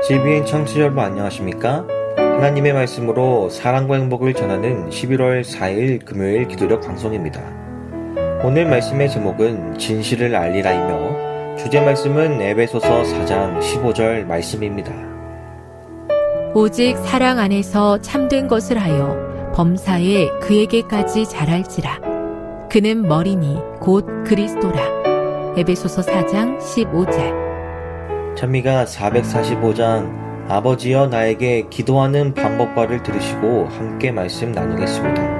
GBN 청취자 여러분 안녕하십니까? 하나님의 말씀으로 사랑과 행복을 전하는 11월 4일 금요일 기도력 방송입니다. 오늘 말씀의 제목은 진실을 알리라이며 주제 말씀은 에베소서 4장 15절 말씀입니다. 오직 사랑 안에서 참된 것을 하여 범사에 그에게까지 자랄지라. 그는 머리니 곧 그리스도라. 에베소서 4장 15절. 찬미가 445장 아버지여 나에게 기도하는 방법과를 들으시고 함께 말씀 나누겠습니다.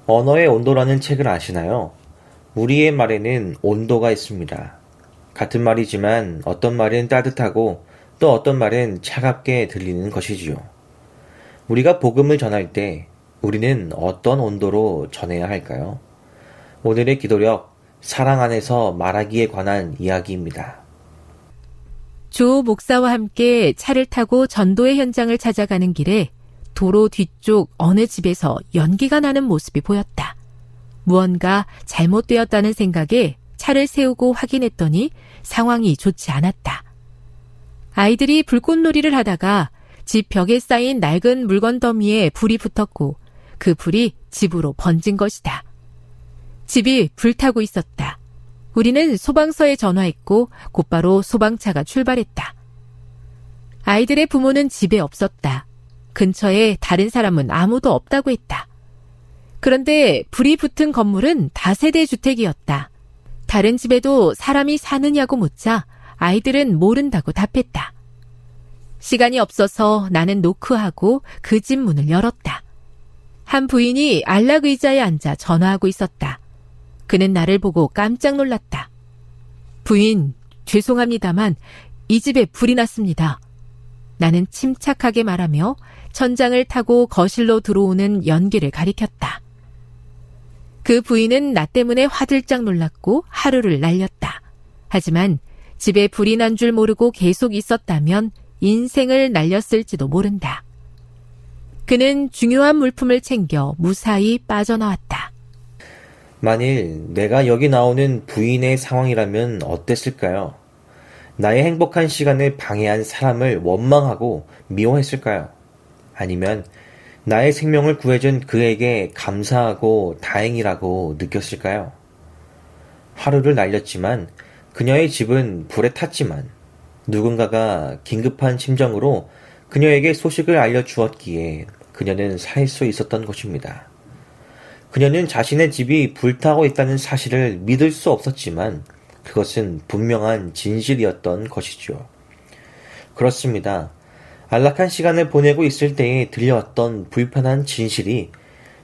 언어의 온도라는 책을 아시나요? 우리의 말에는 온도가 있습니다. 같은 말이지만 어떤 말은 따뜻하고 또 어떤 말은 차갑게 들리는 것이지요. 우리가 복음을 전할 때 우리는 어떤 온도로 전해야 할까요? 오늘의 기도력, 사랑 안에서 말하기에 관한 이야기입니다. 조 목사와 함께 차를 타고 전도의 현장을 찾아가는 길에 도로 뒤쪽 어느 집에서 연기가 나는 모습이 보였다. 무언가 잘못되었다는 생각에 차를 세우고 확인했더니 상황이 좋지 않았다. 아이들이 불꽃놀이를 하다가 집 벽에 쌓인 낡은 물건 더미에 불이 붙었고 그 불이 집으로 번진 것이다. 집이 불타고 있었다. 우리는 소방서에 전화했고 곧바로 소방차가 출발했다. 아이들의 부모는 집에 없었다. 근처에 다른 사람은 아무도 없다고 했다. 그런데 불이 붙은 건물은 다세대 주택이었다. 다른 집에도 사람이 사느냐고 묻자 아이들은 모른다고 답했다. 시간이 없어서 나는 노크하고 그 집 문을 열었다. 한 부인이 안락 의자에 앉아 전화하고 있었다. 그는 나를 보고 깜짝 놀랐다. 부인, 죄송합니다만 이 집에 불이 났습니다. 나는 침착하게 말하며 천장을 타고 거실로 들어오는 연기를 가리켰다. 그 부인은 나 때문에 화들짝 놀랐고 하루를 날렸다. 하지만 집에 불이 난 줄 모르고 계속 있었다면 인생을 날렸을지도 모른다. 그는 중요한 물품을 챙겨 무사히 빠져나왔다. 만일 내가 여기 나오는 부인의 상황이라면 어땠을까요? 나의 행복한 시간을 방해한 사람을 원망하고 미워했을까요? 아니면 나의 생명을 구해준 그에게 감사하고 다행이라고 느꼈을까요? 하루를 날렸지만 그녀의 집은 불에 탔지만 누군가가 긴급한 심정으로 그녀에게 소식을 알려주었기에 그녀는 살 수 있었던 것입니다. 그녀는 자신의 집이 불타고 있다는 사실을 믿을 수 없었지만 그것은 분명한 진실이었던 것이죠. 그렇습니다. 안락한 시간을 보내고 있을 때에 들려왔던 불편한 진실이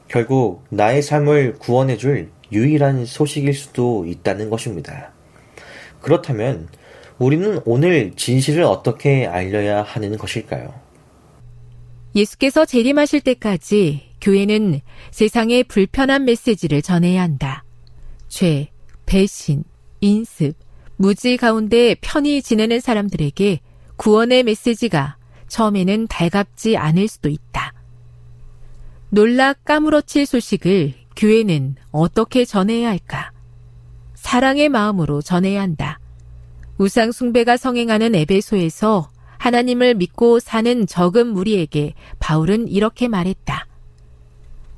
결국 나의 삶을 구원해줄 유일한 소식일 수도 있다는 것입니다. 그렇다면 우리는 오늘 진실을 어떻게 알려야 하는 것일까요? 예수께서 재림하실 때까지 교회는 세상에 불편한 메시지를 전해야 한다. 죄, 배신, 인습, 무지 가운데 편히 지내는 사람들에게 구원의 메시지가 처음에는 달갑지 않을 수도 있다. 놀라 까무러칠 소식을 교회는 어떻게 전해야 할까? 사랑의 마음으로 전해야 한다. 우상 숭배가 성행하는 에베소에서 하나님을 믿고 사는 적은 무리에게 바울은 이렇게 말했다.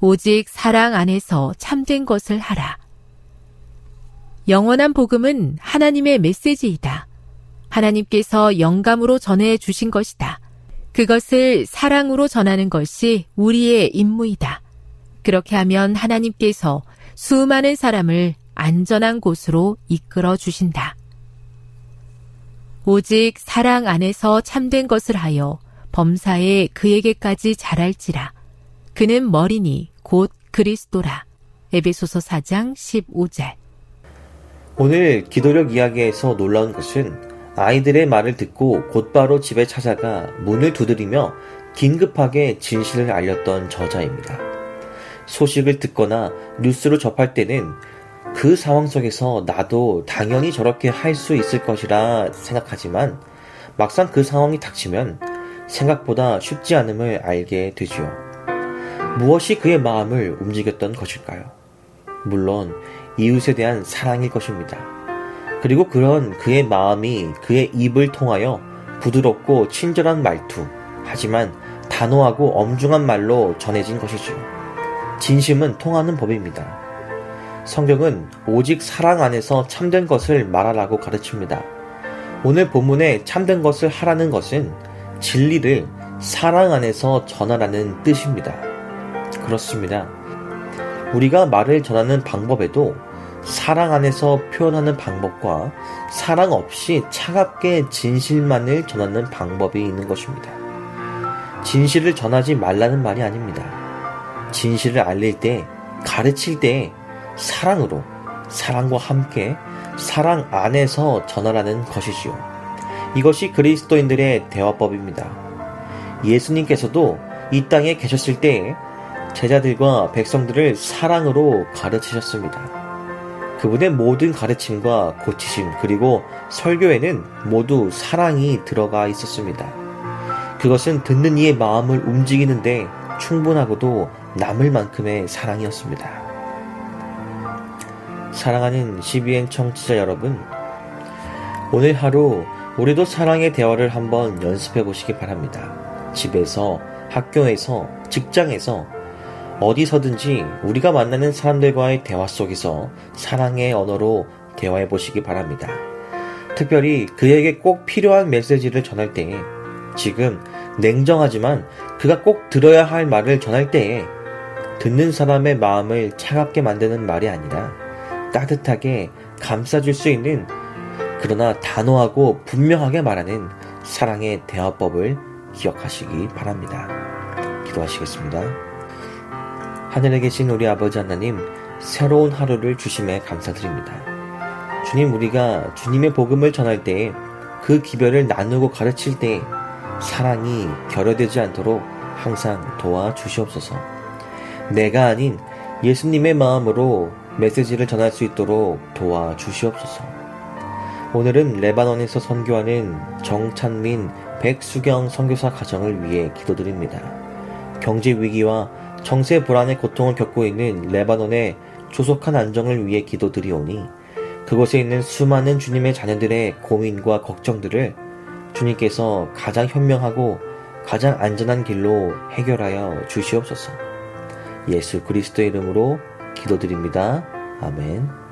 오직 사랑 안에서 참된 것을 하라. 영원한 복음은 하나님의 메시지이다. 하나님께서 영감으로 전해 주신 것이다. 그것을 사랑으로 전하는 것이 우리의 임무이다. 그렇게 하면 하나님께서 수많은 사람을 안전한 곳으로 이끌어 주신다. 오직 사랑 안에서 참된 것을 하여 범사에 그에게까지 자랄지라. 그는 머리니 곧 그리스도라. 에베소서 4장 15절. 오늘 기도력 이야기에서 놀라운 것은 아이들의 말을 듣고 곧바로 집에 찾아가 문을 두드리며 긴급하게 진실을 알렸던 저자입니다. 소식을 듣거나 뉴스로 접할 때는 그 상황 속에서 나도 당연히 저렇게 할 수 있을 것이라 생각하지만 막상 그 상황이 닥치면 생각보다 쉽지 않음을 알게 되지요. 무엇이 그의 마음을 움직였던 것일까요? 물론 이웃에 대한 사랑일 것입니다. 그리고 그런 그의 마음이 그의 입을 통하여 부드럽고 친절한 말투, 하지만 단호하고 엄중한 말로 전해진 것이죠. 진심은 통하는 법입니다. 성경은 오직 사랑 안에서 참된 것을 말하라고 가르칩니다. 오늘 본문에 참된 것을 하라는 것은 진리를 사랑 안에서 전하라는 뜻입니다. 그렇습니다. 우리가 말을 전하는 방법에도 사랑 안에서 표현하는 방법과 사랑 없이 차갑게 진실만을 전하는 방법이 있는 것입니다. 진실을 전하지 말라는 말이 아닙니다. 진실을 알릴 때, 가르칠 때 사랑으로, 사랑과 함께 사랑 안에서 전하라는 것이지요. 이것이 그리스도인들의 대화법입니다. 예수님께서도 이 땅에 계셨을 때에 제자들과 백성들을 사랑으로 가르치셨습니다. 그분의 모든 가르침과 고치심 그리고 설교에는 모두 사랑이 들어가 있었습니다. 그것은 듣는 이의 마음을 움직이는데 충분하고도 남을 만큼의 사랑이었습니다. 사랑하는 CBN 청취자 여러분, 오늘 하루 우리도 사랑의 대화를 한번 연습해 보시기 바랍니다. 집에서, 학교에서, 직장에서 어디서든지 우리가 만나는 사람들과의 대화 속에서 사랑의 언어로 대화해 보시기 바랍니다. 특별히 그에게 꼭 필요한 메시지를 전할 때에, 지금 냉정하지만 그가 꼭 들어야 할 말을 전할 때에 듣는 사람의 마음을 차갑게 만드는 말이 아니라 따뜻하게 감싸줄 수 있는, 그러나 단호하고 분명하게 말하는 사랑의 대화법을 기억하시기 바랍니다. 기도하시겠습니다. 하늘에 계신 우리 아버지 하나님, 새로운 하루를 주심에 감사드립니다. 주님, 우리가 주님의 복음을 전할 때에 그 기별을 나누고 가르칠 때에 사랑이 결여되지 않도록 항상 도와주시옵소서. 내가 아닌 예수님의 마음으로 메시지를 전할 수 있도록 도와주시옵소서. 오늘은 레바논에서 선교하는 정찬민, 백수경 선교사 가정을 위해 기도드립니다. 경제 위기와 정세 불안의 고통을 겪고 있는 레바논의 조속한 안정을 위해 기도드리오니 그곳에 있는 수많은 주님의 자녀들의 고민과 걱정들을 주님께서 가장 현명하고 가장 안전한 길로 해결하여 주시옵소서. 예수 그리스도의 이름으로 기도드립니다. 아멘.